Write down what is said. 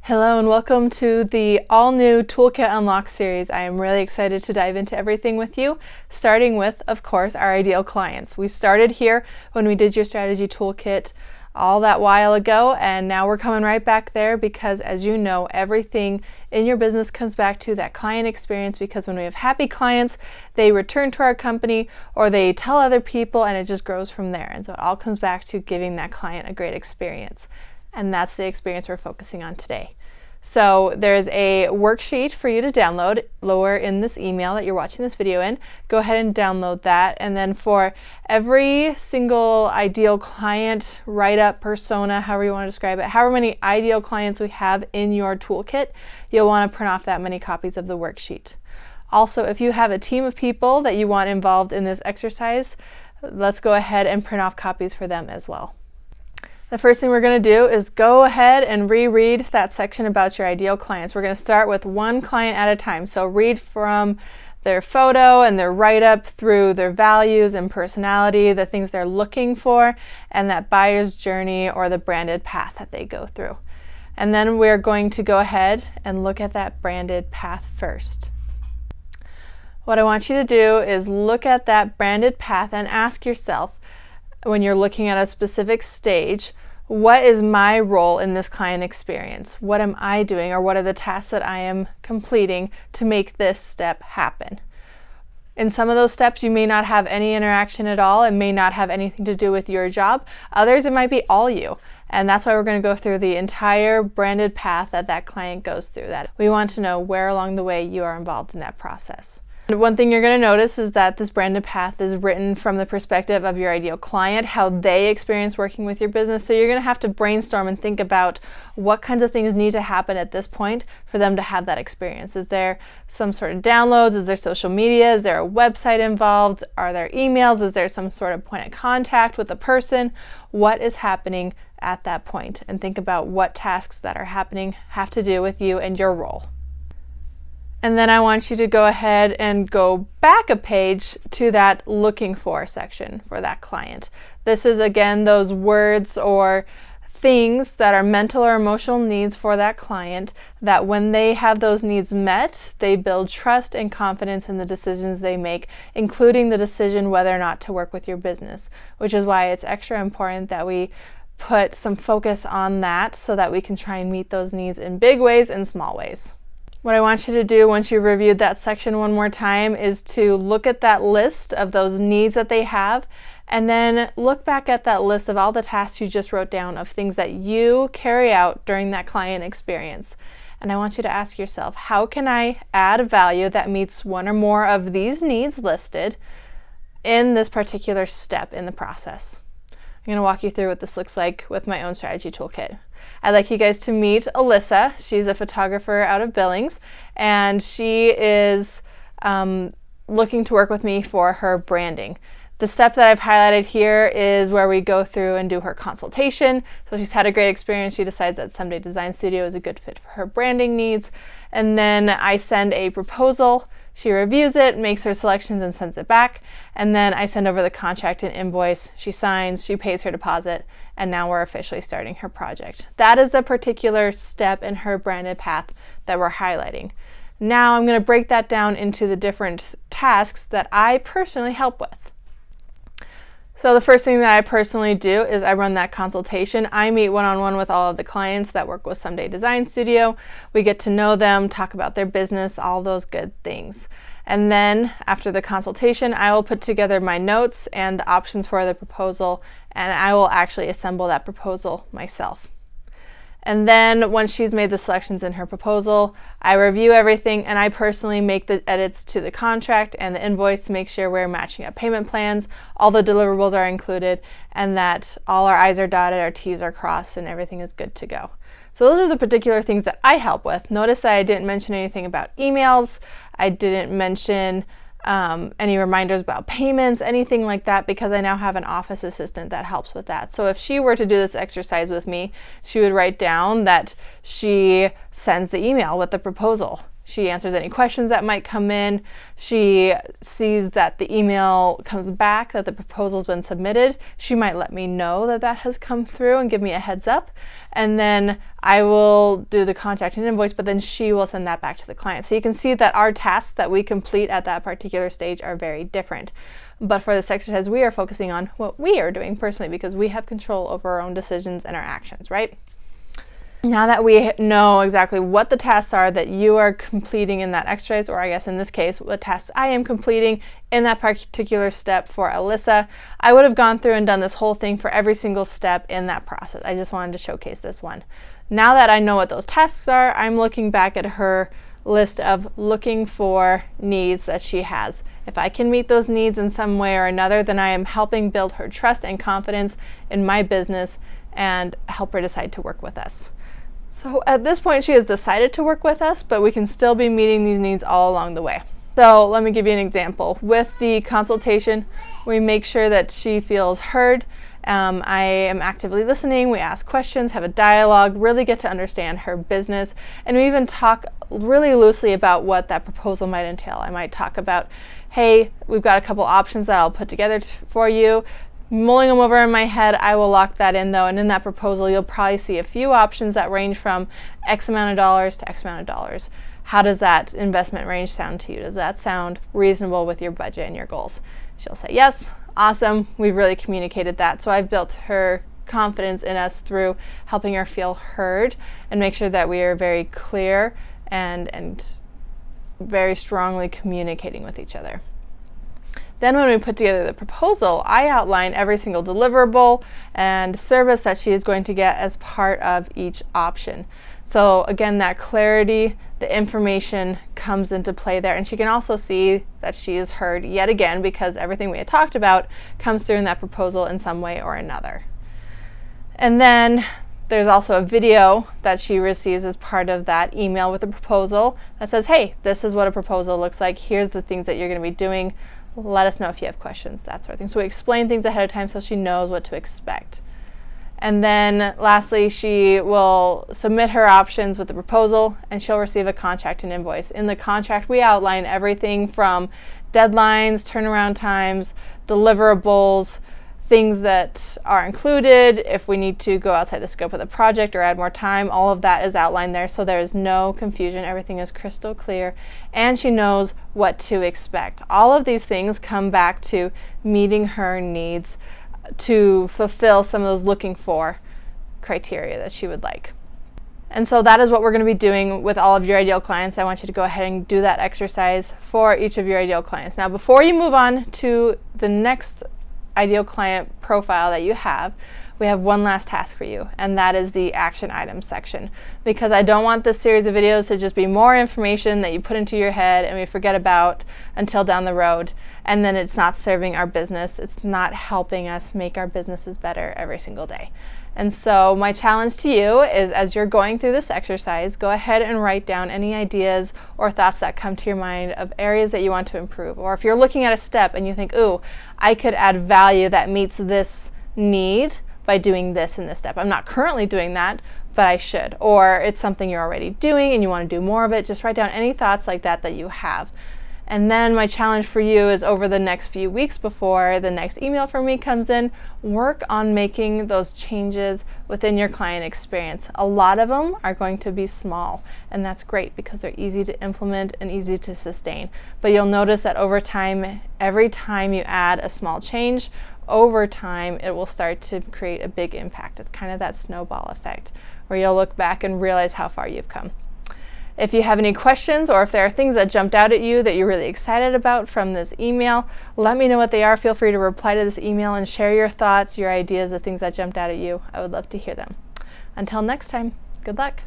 Hello and welcome to the all-new Toolkit Unlock series. I am really excited to dive into everything with you, starting with, of course, our ideal clients. We started here when we did your strategy toolkit all that while ago, and now we're coming right back there because, as you know, everything in your business comes back to that client experience, because when we have happy clients, they return to our company or they tell other people, and it just grows from there. And so it all comes back to giving that client a great experience. And that's the experience we're focusing on today. So there's a worksheet for you to download lower in this email that you're watching this video in. Go ahead and download that. And then for every single ideal client, write-up, persona, however you want to describe it, however many ideal clients we have in your toolkit, you'll want to print off that many copies of the worksheet. Also, if you have a team of people that you want involved in this exercise, let's go ahead and print off copies for them as well. The first thing we're going to do is go ahead and reread that section about your ideal clients. We're going to start with one client at a time. So read from their photo and their write-up through their values and personality, the things they're looking for, and that buyer's journey or the branded path that they go through. And then we're going to go ahead and look at that branded path first. What I want you to do is look at that branded path and ask yourself, when you're looking at a specific stage, what is my role in this client experience? What am I doing, or what are the tasks that I am completing to make this step happen? In some of those steps, you may not have any interaction at all. It may not have anything to do with your job. Others, it might be all you. And that's why we're going to go through the entire branded path that client goes through. That we want to know where along the way you are involved in that process. One thing you're going to notice is that this branded path is written from the perspective of your ideal client, how they experience working with your business. So you're going to have to brainstorm and think about what kinds of things need to happen at this point for them to have that experience. Is there some sort of downloads? Is there social media? Is there a website involved? Are there emails? Is there some sort of point of contact with the person? What is happening at that point? And think about what tasks that are happening have to do with you and your role. And then I want you to go ahead and go back a page to that looking for section for that client. This is, again, those words or things that are mental or emotional needs for that client, that when they have those needs met, they build trust and confidence in the decisions they make, including the decision whether or not to work with your business, which is why it's extra important that we put some focus on that so that we can try and meet those needs in big ways and small ways. What I want you to do once you've reviewed that section one more time is to look at that list of those needs that they have, and then look back at that list of all the tasks you just wrote down of things that you carry out during that client experience. And I want you to ask yourself, how can I add value that meets one or more of these needs listed in this particular step in the process? I'm going to walk you through what this looks like with my own strategy toolkit. I'd like you guys to meet Alyssa. She's a photographer out of Billings, and she is looking to work with me for her branding. The step that I've highlighted here is where we go through and do her consultation. So she's had a great experience. She decides that Someday Design Studio is a good fit for her branding needs. And then I send a proposal. She reviews it, makes her selections, and sends it back. And then I send over the contract and invoice. She signs, she pays her deposit, and now we're officially starting her project. That is the particular step in her branded path that we're highlighting. Now I'm going to break that down into the different tasks that I personally help with. So the first thing that I personally do is I run that consultation. I meet one-on-one with all of the clients that work with Someday Design Studio. We get to know them, talk about their business, all those good things. And then after the consultation, I will put together my notes and the options for the proposal, and I will actually assemble that proposal myself. And then once she's made the selections in her proposal, I review everything, and I personally make the edits to the contract and the invoice to make sure we're matching up payment plans, all the deliverables are included, and that all our I's are dotted, our T's are crossed, and everything is good to go. So those are the particular things that I help with. Notice that I didn't mention anything about emails. I didn't mention any reminders about payments, anything like that, because I now have an office assistant that helps with that. So if she were to do this exercise with me, she would write down that she sends the email with the proposal. She answers any questions that might come in. She sees that the email comes back, that the proposal's been submitted. She might let me know that that has come through and give me a heads up. And then I will do the contract and invoice, but then she will send that back to the client. So you can see that our tasks that we complete at that particular stage are very different. But for this exercise, we are focusing on what we are doing personally because we have control over our own decisions and our actions, right? Now that we know exactly what the tasks are that you are completing in that exercise, or I guess in this case, what tasks I am completing in that particular step for Alyssa, I would have gone through and done this whole thing for every single step in that process. I just wanted to showcase this one. Now that I know what those tasks are, I'm looking back at her list of looking for needs that she has. If I can meet those needs in some way or another, then I am helping build her trust and confidence in my business and help her decide to work with us. So at this point, she has decided to work with us, but we can still be meeting these needs all along the way. So let me give you an example. With the consultation, we make sure that she feels heard. I am actively listening. We ask questions, have a dialogue, really get to understand her business, and we even talk really loosely about what that proposal might entail. I might talk about, hey, we've got a couple options that I'll put together for you. Mulling them over in my head, I will lock that in though, and in that proposal you'll probably see a few options that range from X amount of dollars to X amount of dollars. How does that investment range sound to you? Does that sound reasonable with your budget and your goals? She'll say yes, awesome, we've really communicated that. So I've built her confidence in us through helping her feel heard and make sure that we are very clear and very strongly communicating with each other. Then when we put together the proposal, I outline every single deliverable and service that she is going to get as part of each option. So again, that clarity, the information comes into play there, and she can also see that she is heard yet again because everything we had talked about comes through in that proposal in some way or another. And then there's also a video that she receives as part of that email with a proposal that says, hey, this is what a proposal looks like. Here's the things that you're going to be doing. Let us know if you have questions, that sort of thing. So we explain things ahead of time so she knows what to expect. And then lastly, she will submit her options with the proposal and she'll receive a contract and invoice. In the contract, we outline everything from deadlines, turnaround times, deliverables, things that are included, if we need to go outside the scope of the project or add more time, all of that is outlined there so there is no confusion. Everything is crystal clear and she knows what to expect. All of these things come back to meeting her needs to fulfill some of those looking for criteria that she would like. And so that is what we're going to be doing with all of your ideal clients. I want you to go ahead and do that exercise for each of your ideal clients. Now, before you move on to the next ideal client profile that you have, we have one last task for you, and that is the action items section. Because I don't want this series of videos to just be more information that you put into your head and we forget about until down the road, and then it's not serving our business. It's not helping us make our businesses better every single day. And so my challenge to you is, as you're going through this exercise, go ahead and write down any ideas or thoughts that come to your mind of areas that you want to improve. Or if you're looking at a step and you think, ooh, I could add value that meets this need by doing this in this step. I'm not currently doing that, but I should. Or it's something you're already doing and you want to do more of it. Just write down any thoughts like that that you have. And then my challenge for you is, over the next few weeks before the next email from me comes in, work on making those changes within your client experience. A lot of them are going to be small, and that's great because they're easy to implement and easy to sustain. But you'll notice that over time, every time you add a small change, over time it will start to create a big impact. It's kind of that snowball effect where you'll look back and realize how far you've come. If you have any questions, or if there are things that jumped out at you that you're really excited about from this email, let me know what they are. Feel free to reply to this email and share your thoughts, your ideas, the things that jumped out at you. I would love to hear them. Until next time, good luck.